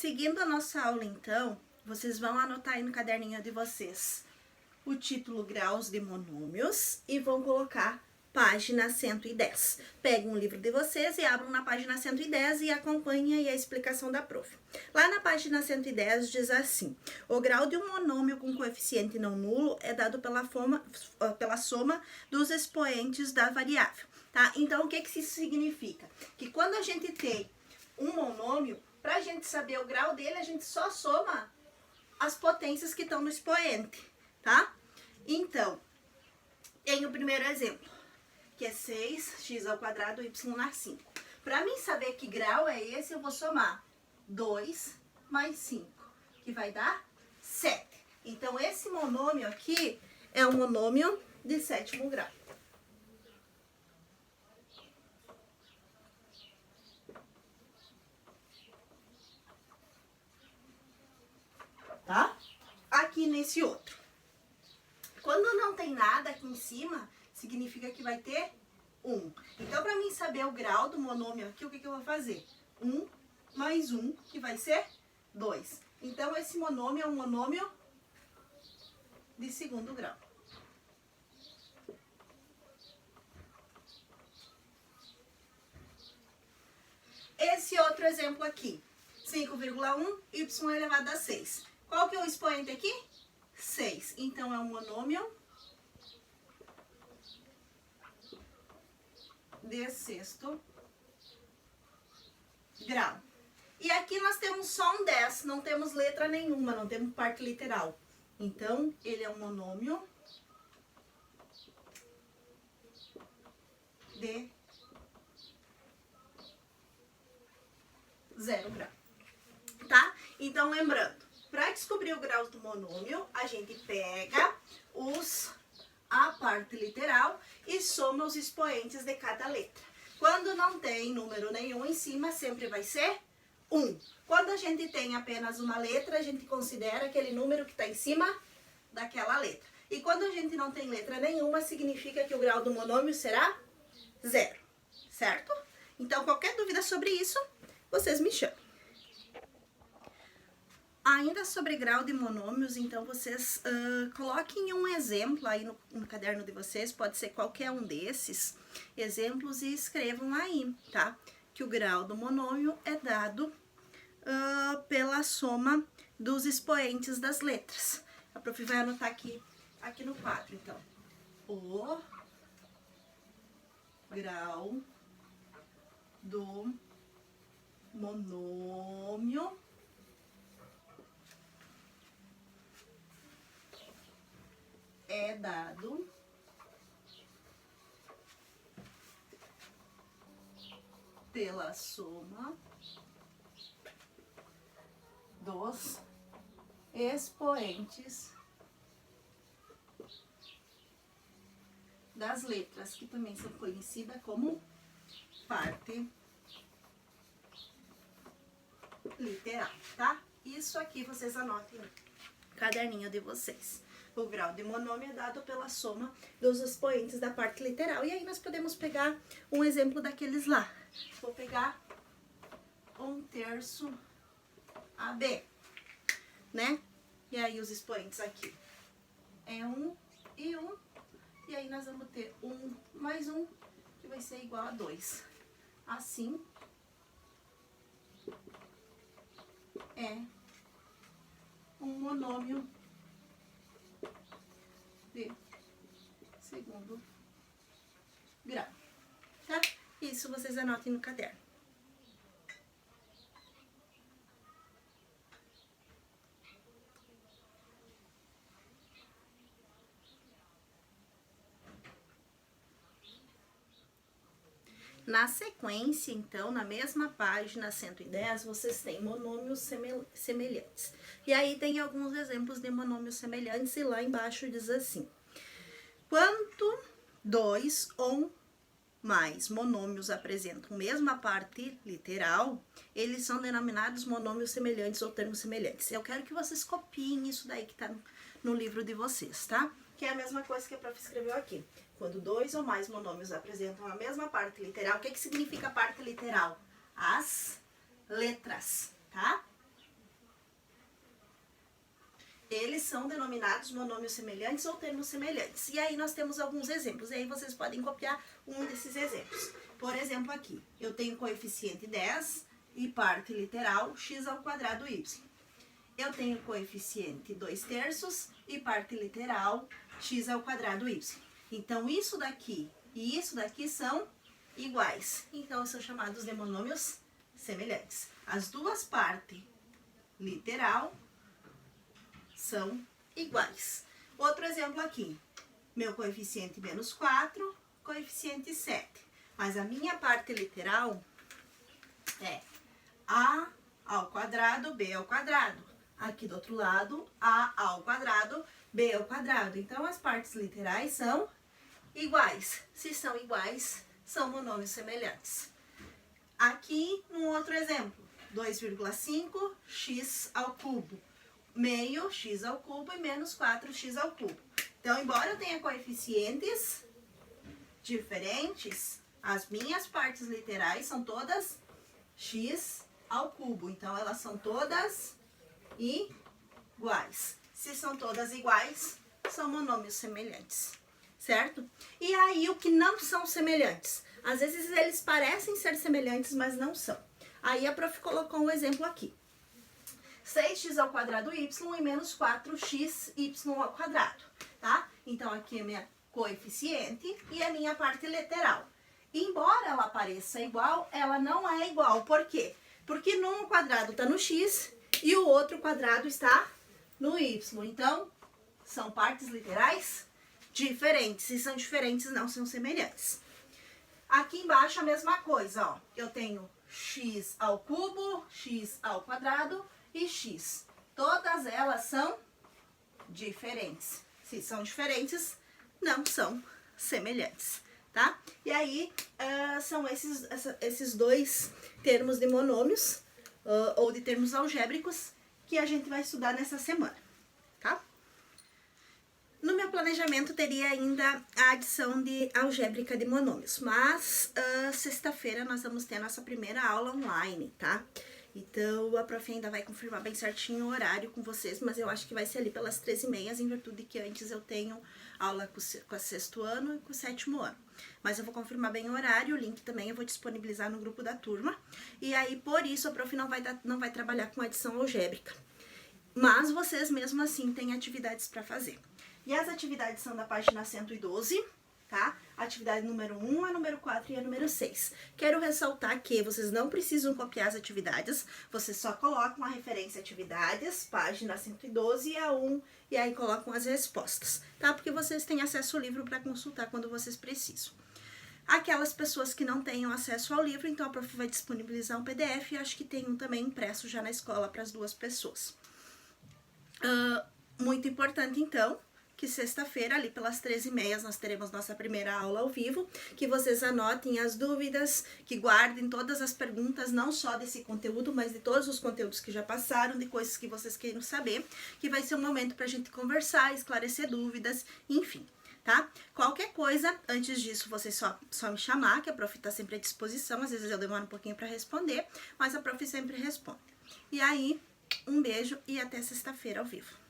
Seguindo a nossa aula, então, vocês vão anotar aí no caderninho de vocês o título Graus de Monômios e vão colocar página 110. Peguem um livro de vocês e abram na página 110 e acompanhem aí a explicação da prof. Lá na página 110 diz assim: o grau de um monômio com coeficiente não nulo é dado pela soma dos expoentes da variável, tá? Então, o que isso significa? Que quando a gente tem um monômio, para a gente saber o grau dele, a gente só soma as potências que estão no expoente, tá? Então, tem o primeiro exemplo, que é 6x² y na 5. Para mim saber que grau é esse, eu vou somar 2 mais 5, que vai dar 7. Então, esse monômio aqui é um monômio de 7º grau. Tá? Aqui nesse outro. Quando não tem nada aqui em cima, significa que vai ter 1. Então, para mim saber o grau do monômio aqui, o que eu vou fazer? 1 mais 1, que vai ser 2. Então, esse monômio é um monômio de 2º grau. Esse outro exemplo aqui, 5,1 y elevado a 6. Qual que é o expoente aqui? 6. Então, é um monômio de 6º grau. E aqui nós temos só um 10, não temos letra nenhuma, não temos parte literal. Então, ele é um monômio de 0 grau. Tá? Então, lembrando, para descobrir o grau do monômio, a gente pega a parte literal e soma os expoentes de cada letra. Quando não tem número nenhum em cima, sempre vai ser 1. Quando a gente tem apenas uma letra, a gente considera aquele número que está em cima daquela letra. E quando a gente não tem letra nenhuma, significa que o grau do monômio será 0, certo? Então, qualquer dúvida sobre isso, vocês me chamem. Ainda sobre grau de monômios, então vocês coloquem um exemplo aí no caderno de vocês, pode ser qualquer um desses exemplos e escrevam aí, tá? Que o grau do monômio é dado pela soma dos expoentes das letras. A prof vai anotar aqui no quadro, então. O grau do monômio é dado pela soma dos expoentes das letras, que também são conhecidas como parte literal, tá? Isso aqui vocês anotem no caderninho de vocês. O grau de monômio é dado pela soma dos expoentes da parte literal. E aí nós podemos pegar um exemplo daqueles lá. Vou pegar 1/3 AB, né? E aí os expoentes aqui é 1 e 1. E aí nós vamos ter 1 mais 1, que vai ser igual a 2. Assim, é um monômio de 2º grau, tá? Isso vocês anotem no caderno. Na sequência, então, na mesma página 110, vocês têm monômios semelhantes. E aí tem alguns exemplos de monômios semelhantes e lá embaixo diz assim: quando 2 ou mais monômios apresentam mesma parte literal, eles são denominados monômios semelhantes ou termos semelhantes. Eu quero que vocês copiem isso daí que tá no livro de vocês, tá? Que é a mesma coisa que a prof escreveu aqui. Quando 2 ou mais monômios apresentam a mesma parte literal, o que significa parte literal? As letras, tá? eles são denominados monômios semelhantes ou termos semelhantes. E aí nós temos alguns exemplos, e aí vocês podem copiar um desses exemplos. Por exemplo, aqui, eu tenho coeficiente 10 e parte literal x² y. Eu tenho coeficiente 2/3 e parte literal x² y. Então, isso daqui e isso daqui são iguais. Então, são chamados de monômios semelhantes. As duas partes literal são iguais. Outro exemplo aqui. Meu coeficiente -4, coeficiente 7. Mas a minha parte literal é a ao quadrado, b ao quadrado. Aqui do outro lado, a ao quadrado, b ao quadrado. Então, as partes literais são iguais. Se são iguais, são monômios semelhantes. Aqui, um outro exemplo. 2,5 x ao cubo. Meio x ao cubo e menos 4x ao cubo. Então, embora eu tenha coeficientes diferentes, as minhas partes literais são todas x ao cubo. Então, elas são todas iguais. Se são todas iguais, são monômios semelhantes, certo? E aí, o que não são semelhantes? Às vezes, eles parecem ser semelhantes, mas não são. Aí, a prof colocou um exemplo aqui. 6x² y e menos 4xy², tá? Então, aqui é minha coeficiente e a minha parte literal. Embora ela pareça igual, ela não é igual. Por quê? Porque num quadrado está no x e o outro quadrado está no y. Então, são partes literais diferentes. Se são diferentes, não são semelhantes. Aqui embaixo a mesma coisa, ó. Eu tenho x ao cubo, x ao quadrado e x. Todas elas são diferentes. Se são diferentes, não são semelhantes, tá? E aí, são esses dois termos de monômios, ou de termos algébricos, que a gente vai estudar nessa semana, tá? No meu planejamento teria ainda a adição de algébrica de monômios, mas sexta-feira nós vamos ter a nossa primeira aula online, tá? Então, a prof ainda vai confirmar bem certinho o horário com vocês, mas eu acho que vai ser ali pelas 13h30, em virtude que antes eu tenho aula com o sexto ano e com o sétimo ano. Mas eu vou confirmar bem o horário, o link também eu vou disponibilizar no grupo da turma. E aí, por isso, a prof não vai trabalhar com adição algébrica. Mas vocês, mesmo assim, têm atividades para fazer. E as atividades são da página 112, tá? Atividade número 1, a número 4 e a número 6. Quero ressaltar que vocês não precisam copiar as atividades, vocês só colocam a referência atividades, página 112 e a 1, e aí colocam as respostas, tá? Porque vocês têm acesso ao livro para consultar quando vocês precisam. Aquelas pessoas que não tenham acesso ao livro, então a prof vai disponibilizar um PDF e acho que tem um também impresso já na escola para as duas pessoas. Muito importante, então, que sexta-feira, ali pelas 13h30, nós teremos nossa primeira aula ao vivo, que vocês anotem as dúvidas, que guardem todas as perguntas, não só desse conteúdo, mas de todos os conteúdos que já passaram, de coisas que vocês queiram saber, que vai ser um momento pra gente conversar, esclarecer dúvidas, enfim, tá? Qualquer coisa, antes disso, vocês só me chamar, que a prof tá sempre à disposição, às vezes eu demoro um pouquinho pra responder, mas a prof sempre responde. E aí, um beijo e até sexta-feira ao vivo.